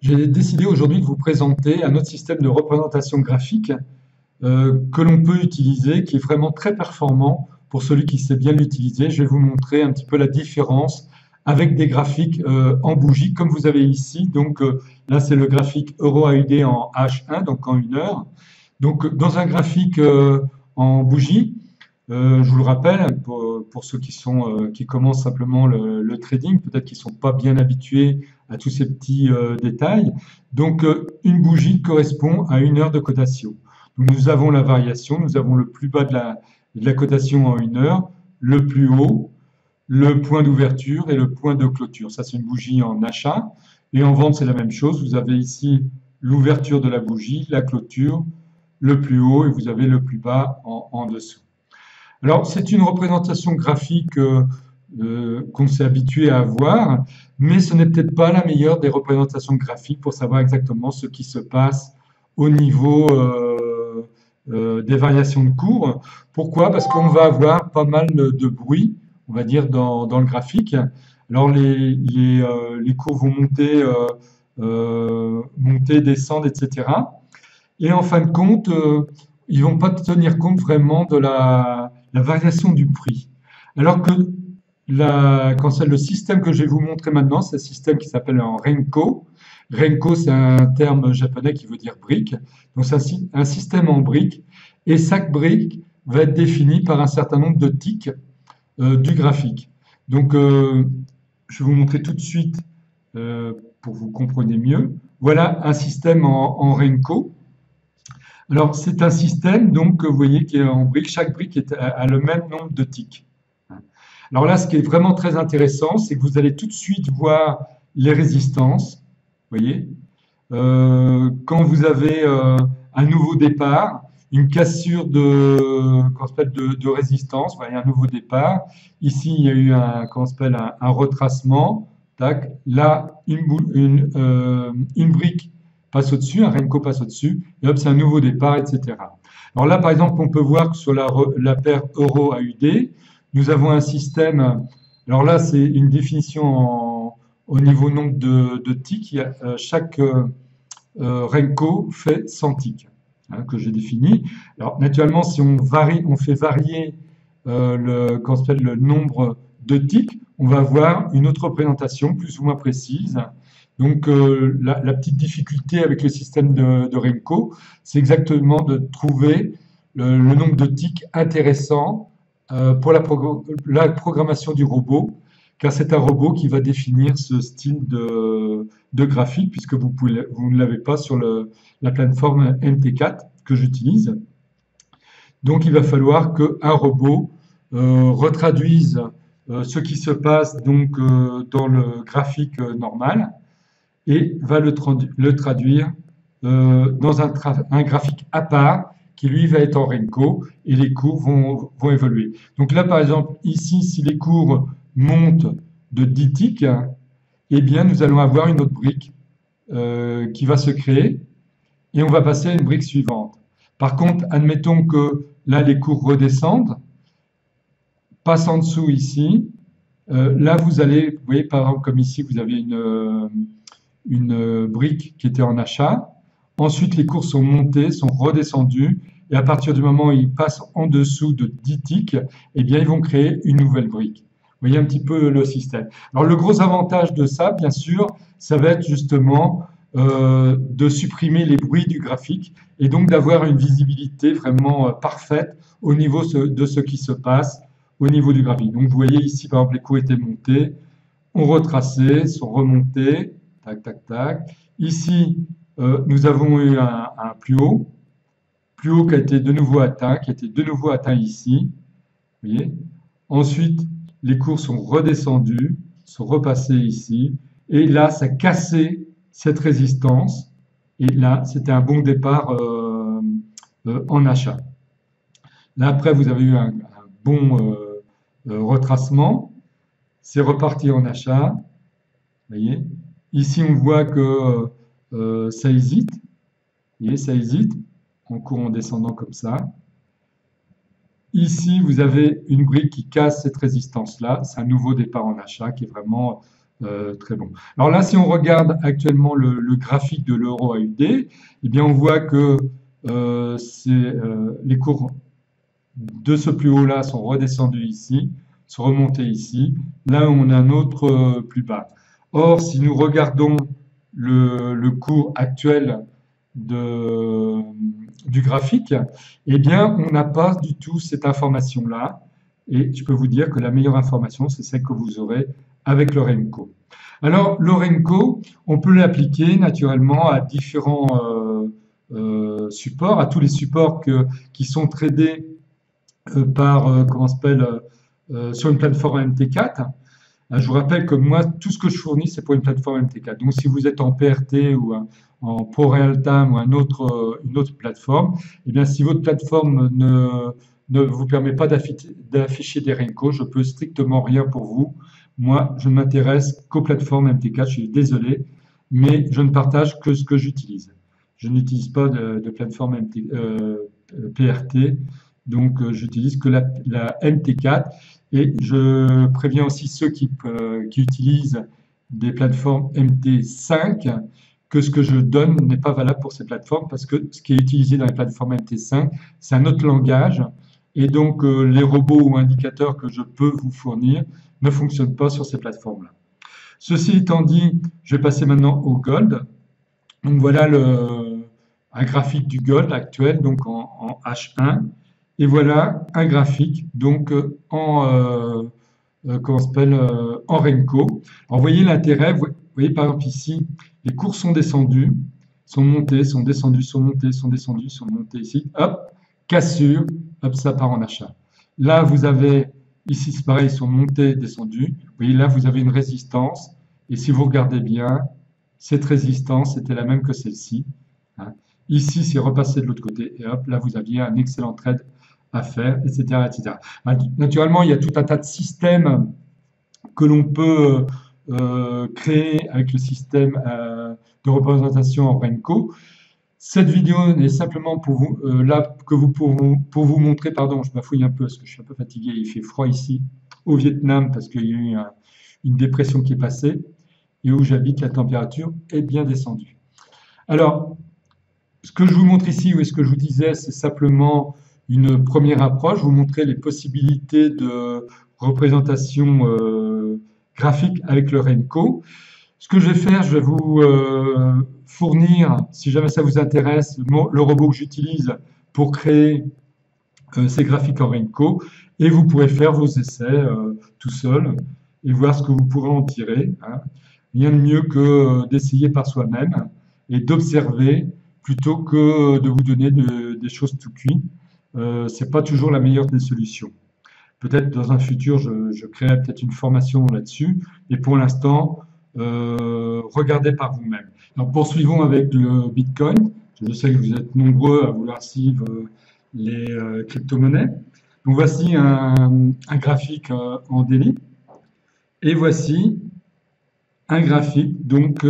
J'ai décidé aujourd'hui de vous présenter un autre système de représentation graphique que l'on peut utiliser, qui est vraiment très performant pour celui qui sait bien l'utiliser. Je vais vous montrer un petit peu la différence avec des graphiques en bougie, comme vous avez ici. Donc là, c'est le graphique Euro AUD en H1, donc en 1 heure. Donc dans un graphique en bougie, je vous le rappelle, pour ceux qui commencent simplement le trading, peut-être qu'ils ne sont pas bien habitués à tous ces petits détails. Donc, une bougie correspond à 1 heure de cotation. Donc, nous avons la variation, nous avons le plus bas de la cotation en 1 heure, le plus haut, le point d'ouverture et le point de clôture. Ça, c'est une bougie en achat. Et en vente, c'est la même chose. Vous avez ici l'ouverture de la bougie, la clôture, le plus haut et vous avez le plus bas en dessous. Alors, c'est une représentation graphique qu'on s'est habitué à voir, mais ce n'est peut-être pas la meilleure des représentations graphiques pour savoir exactement ce qui se passe au niveau des variations de cours. Pourquoi? Parce qu'on va avoir pas mal de bruit, on va dire, dans le graphique. Alors, les cours vont monter, descendre, etc. Et en fin de compte, ils ne vont pas tenir compte vraiment de la variation du prix. Alors que quand c'est le système que je vais vous montrer maintenant, c'est un système qui s'appelle un Renko. Renko, c'est un terme japonais qui veut dire brique. Donc, c'est un système en briques. Et chaque brique va être définie par un certain nombre de ticks du graphique. Donc, je vais vous montrer tout de suite pour que vous compreniez mieux. Voilà un système en Renko. Alors, c'est un système, donc, vous voyez, qui est en briques. Chaque brique a le même nombre de ticks. Alors là, ce qui est vraiment très intéressant, c'est que vous allez tout de suite voir les résistances. Vous voyez, quand vous avez un nouveau départ, une cassure de résistance, vous voyez, un nouveau départ. Ici, il y a eu un retracement. Tac. Là, une brique passe au-dessus, un Renko passe au-dessus, et hop, c'est un nouveau départ, etc. Alors là, par exemple, on peut voir que sur la paire Euro AUD, nous avons un système. Alors là, c'est une définition au niveau nombre de ticks. Chaque Renko fait 100 ticks, hein, que j'ai défini. Alors naturellement, si on fait varier le nombre de ticks, on va avoir une autre représentation plus ou moins précise. Donc la petite difficulté avec le système de Renko, c'est exactement de trouver le nombre de ticks intéressant pour la programmation du robot, car c'est un robot qui va définir ce style de graphique, puisque vous ne l'avez pas sur la plateforme MT4 que j'utilise. Donc il va falloir qu'un robot retraduise ce qui se passe donc dans le graphique normal et va le traduire dans un graphique à part qui lui va être en Renko et les cours vont évoluer. Donc là, par exemple, ici, si les cours montent de 10 ticks, eh bien, nous allons avoir une autre brique qui va se créer et on va passer à une brique suivante. Par contre, admettons que là, les cours redescendent, passent en dessous ici. Là, vous voyez, par exemple, comme ici, vous avez une brique qui était en achat. Ensuite, les cours sont montés, sont redescendus, et à partir du moment où ils passent en dessous de 10 ticks, eh bien, ils vont créer une nouvelle brique. Vous voyez un petit peu le système. Alors, le gros avantage de ça, bien sûr, ça va être justement de supprimer les bruits du graphique et donc d'avoir une visibilité vraiment parfaite au niveau de ce qui se passe au niveau du graphique. Donc, vous voyez ici, par exemple, les cours étaient montés, ont retracé, sont remontés, tac, tac, tac. Ici, nous avons eu un plus haut qui a été de nouveau atteint, ici. Vous voyez. Ensuite, les cours sont redescendus, sont repassés ici. Et là, ça a cassé cette résistance. Et là, c'était un bon départ en achat. Là, après, vous avez eu un bon retracement. C'est reparti en achat. Vous voyez. Ici, on voit que ça hésite. Vous voyez, ça hésite. En cours en descendant comme ça. Ici, vous avez une brique qui casse cette résistance-là. C'est un nouveau départ en achat qui est vraiment très bon. Alors là, si on regarde actuellement le graphique de l'euro AUD, eh bien, on voit que les cours de ce plus haut-là sont redescendus ici, sont remontés ici. Là, on a un autre plus bas. Or, si nous regardons le cours actuel du graphique, eh bien, on n'a pas du tout cette information-là. Et je peux vous dire que la meilleure information, c'est celle que vous aurez avec le Renko. Alors, le Renko, on peut l'appliquer naturellement à différents supports, à tous les supports qui sont tradés comment s'appelle, sur une plateforme MT4. Je vous rappelle que moi, tout ce que je fournis, c'est pour une plateforme MT4. Donc, si vous êtes en PRT ou en Pro Real Time ou une autre plateforme, eh bien, si votre plateforme ne vous permet pas d'afficher des Renko, je peux strictement rien pour vous. Moi, je ne m'intéresse qu'aux plateformes MT4, je suis désolé, mais je ne partage que ce que j'utilise. Je n'utilise pas de plateforme PRT, donc j'utilise que la MT4. Et je préviens aussi ceux qui utilisent des plateformes MT5 que ce que je donne n'est pas valable pour ces plateformes parce que ce qui est utilisé dans les plateformes MT5, c'est un autre langage. Et donc, les robots ou indicateurs que je peux vous fournir ne fonctionnent pas sur ces plateformes-là. Ceci étant dit, je vais passer maintenant au Gold. Donc, voilà un graphique du Gold actuel, donc en H1. Et voilà un graphique donc comment s'appelle, en Renko. Alors, vous voyez l'intérêt, vous voyez par exemple ici, les cours sont descendus, sont montés, sont descendus, sont montés, sont descendus, sont montés ici, hop, cassure, hop, ça part en achat. Là, vous avez, ici c'est pareil, ils sont montés, descendus. Vous voyez là, vous avez une résistance, et si vous regardez bien, cette résistance était la même que celle-ci. Hein. Ici, c'est repassé de l'autre côté, et hop, là, vous aviez un excellent trade à faire, etc., etc. Naturellement, il y a tout un tas de systèmes que l'on peut créer avec le système de représentation en Renko. Cette vidéo est simplement pour vous, pour vous montrer, pardon, je bafouille un peu parce que je suis un peu fatigué, il fait froid ici au Vietnam parce qu'il y a eu une dépression qui est passée et où j'habite, la température est bien descendue. Alors, ce que je vous montre ici, ou ce que je vous disais, c'est simplement une première approche, vous montrer les possibilités de représentation graphique avec le Renko. Ce que je vais faire, je vais vous fournir, si jamais ça vous intéresse, le robot que j'utilise pour créer ces graphiques en Renko, et vous pourrez faire vos essais tout seul et voir ce que vous pourrez en tirer. Hein. Rien de mieux que d'essayer par soi-même et d'observer plutôt que de vous donner des choses tout cuites. C'est pas toujours la meilleure des solutions. Peut-être dans un futur, je créerai peut-être une formation là-dessus, mais pour l'instant, regardez par vous-même. Alors poursuivons avec le Bitcoin. Je sais que vous êtes nombreux à vouloir suivre les crypto-monnaies. Donc voici un graphique en daily, et voici un graphique donc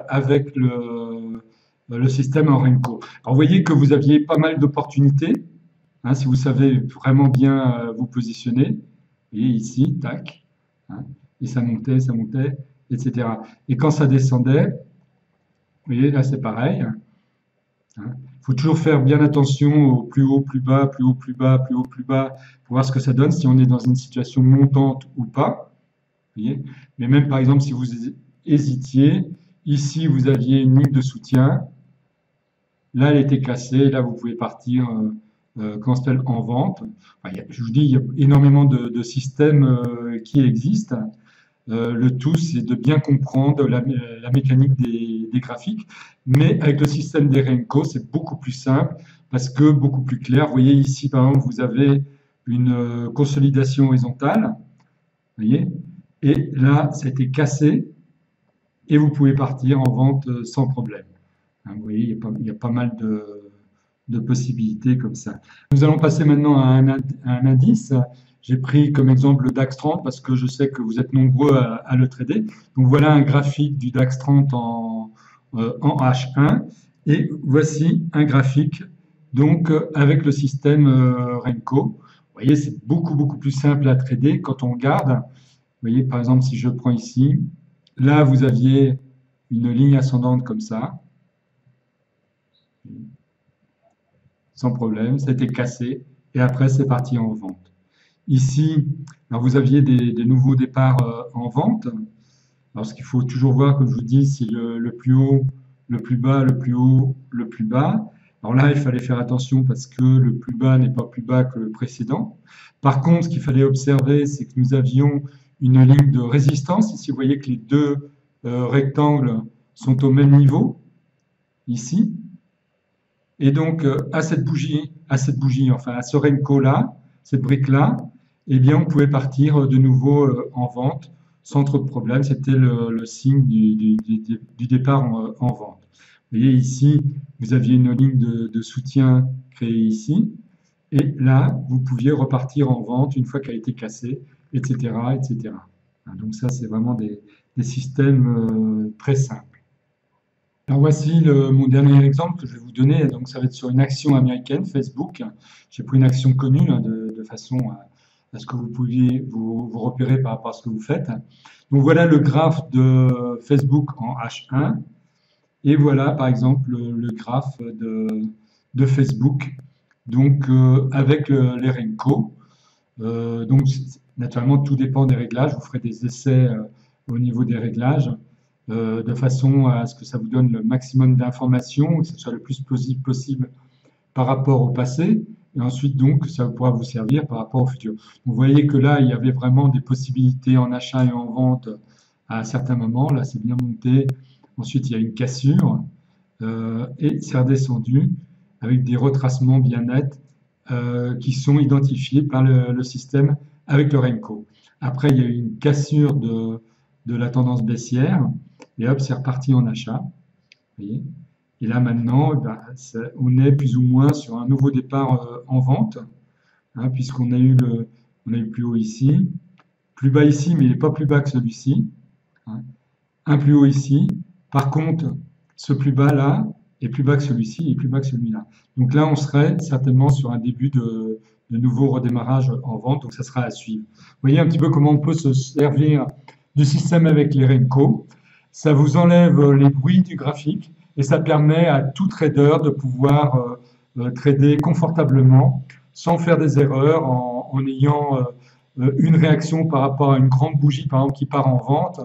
avec le système en Renko. Alors vous voyez que vous aviez pas mal d'opportunités. Hein, si vous savez vraiment bien vous positionner, et ici, tac, hein, et ça montait, etc. Et quand ça descendait, vous voyez, là c'est pareil. Hein, faut toujours faire bien attention au plus haut, plus bas, plus haut, plus bas, plus haut, plus bas, pour voir ce que ça donne, si on est dans une situation montante ou pas. Vous voyez. Mais même par exemple, si vous hésitiez, ici vous aviez une ligne de soutien, là elle était cassée, là vous pouvez partir comment s'appelle en vente. Enfin, je vous dis, il y a énormément de systèmes qui existent. Le tout, c'est de bien comprendre la mécanique des graphiques. Mais avec le système des Renko, c'est beaucoup plus simple parce que beaucoup plus clair. Vous voyez ici, par exemple, vous avez une consolidation horizontale. Vous voyez, et là, ça a été cassé et vous pouvez partir en vente sans problème. Hein, vous voyez, il y a pas mal de possibilités comme ça. Nous allons passer maintenant à un indice. J'ai pris comme exemple le DAX 30 parce que je sais que vous êtes nombreux à le trader. Donc voilà un graphique du DAX 30 en H1 et voici un graphique donc avec le système Renko. Vous voyez, c'est beaucoup plus simple à trader quand on regarde. Vous voyez, par exemple, si je prends ici, là, vous aviez une ligne ascendante comme ça, sans problème, ça a été cassé, et après, c'est parti en vente. Ici, alors vous aviez des nouveaux départs en vente. Alors, ce qu'il faut toujours voir, comme je vous dis, c'est le plus haut, le plus bas, le plus haut, le plus bas. Alors là, il fallait faire attention parce que le plus bas n'est pas plus bas que le précédent. Par contre, ce qu'il fallait observer, c'est que nous avions une ligne de résistance. Ici, vous voyez que les deux rectangles sont au même niveau, ici. Et donc, à cette bougie, enfin, à ce Renko-là, cette brique-là, eh bien, on pouvait partir de nouveau en vente sans trop de problème. C'était le signe du départ en vente. Vous voyez ici, vous aviez une ligne de soutien créée ici. Et là, vous pouviez repartir en vente une fois qu'elle a été cassée, etc., etc. Donc ça, c'est vraiment des systèmes très simples. Alors voici mon dernier exemple que je vais vous donner. Donc ça va être sur une action américaine, Facebook. J'ai pris une action connue là, de façon à ce que vous pouviez vous repérer par rapport à ce que vous faites. Donc voilà le graphe de Facebook en H1. Et voilà par exemple le graphe de Facebook, donc avec les Renko. Donc naturellement tout dépend des réglages. Vous ferez des essais au niveau des réglages. De façon à ce que ça vous donne le maximum d'informations, que ce soit le plus plausible possible par rapport au passé, et ensuite donc ça pourra vous servir par rapport au futur. Vous voyez que là, il y avait vraiment des possibilités en achat et en vente à certains moments. Là, c'est bien monté. Ensuite, il y a une cassure et c'est redescendu avec des retracements bien nets qui sont identifiés par le système avec le Renko. Après, il y a eu une cassure de la tendance baissière. Et hop, c'est reparti en achat. Vous voyez. Et là maintenant, on est plus ou moins sur un nouveau départ en vente, hein, puisqu'on a eu le plus haut ici, plus bas ici, mais il n'est pas plus bas que celui-ci. Hein. Un plus haut ici. Par contre, ce plus bas là est plus bas que celui-ci et plus bas que celui-là. Donc là, on serait certainement sur un début de nouveau redémarrage en vente, donc ça sera à suivre. Vous voyez un petit peu comment on peut se servir du système avec les Renko. Ça vous enlève les bruits du graphique et ça permet à tout trader de pouvoir trader confortablement sans faire des erreurs en ayant une réaction par rapport à une grande bougie par exemple qui part en vente,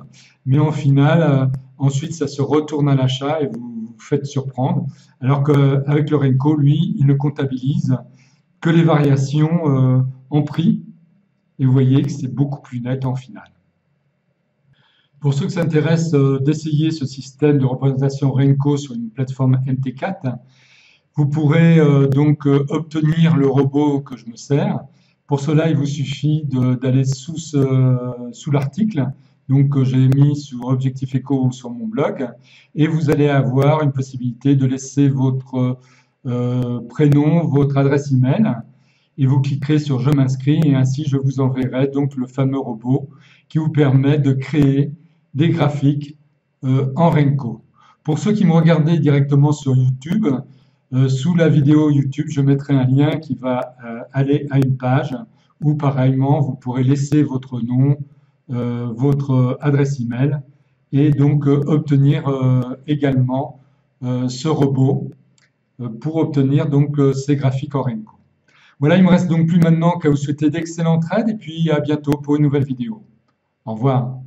mais en final ensuite ça se retourne à l'achat et vous vous faites surprendre, alors qu'avec le Renko, lui, il ne comptabilise que les variations en prix et vous voyez que c'est beaucoup plus net en finale. Pour ceux que ça intéresse d'essayer ce système de représentation Renko sur une plateforme MT4, vous pourrez donc obtenir le robot que je me sers. Pour cela, il vous suffit d'aller sous l'article donc que j'ai mis sur Objectif Eco sur mon blog, et vous allez avoir une possibilité de laisser votre prénom, votre adresse email, et vous cliquerez sur Je m'inscris, et ainsi je vous enverrai donc le fameux robot qui vous permet de créer des graphiques en Renko. Pour ceux qui me regardaient directement sur YouTube, sous la vidéo YouTube, je mettrai un lien qui va aller à une page où pareillement vous pourrez laisser votre nom, votre adresse email et donc obtenir également ce robot pour obtenir donc ces graphiques en Renko. Voilà, il ne me reste donc plus maintenant qu'à vous souhaiter d'excellents trades et puis à bientôt pour une nouvelle vidéo. Au revoir.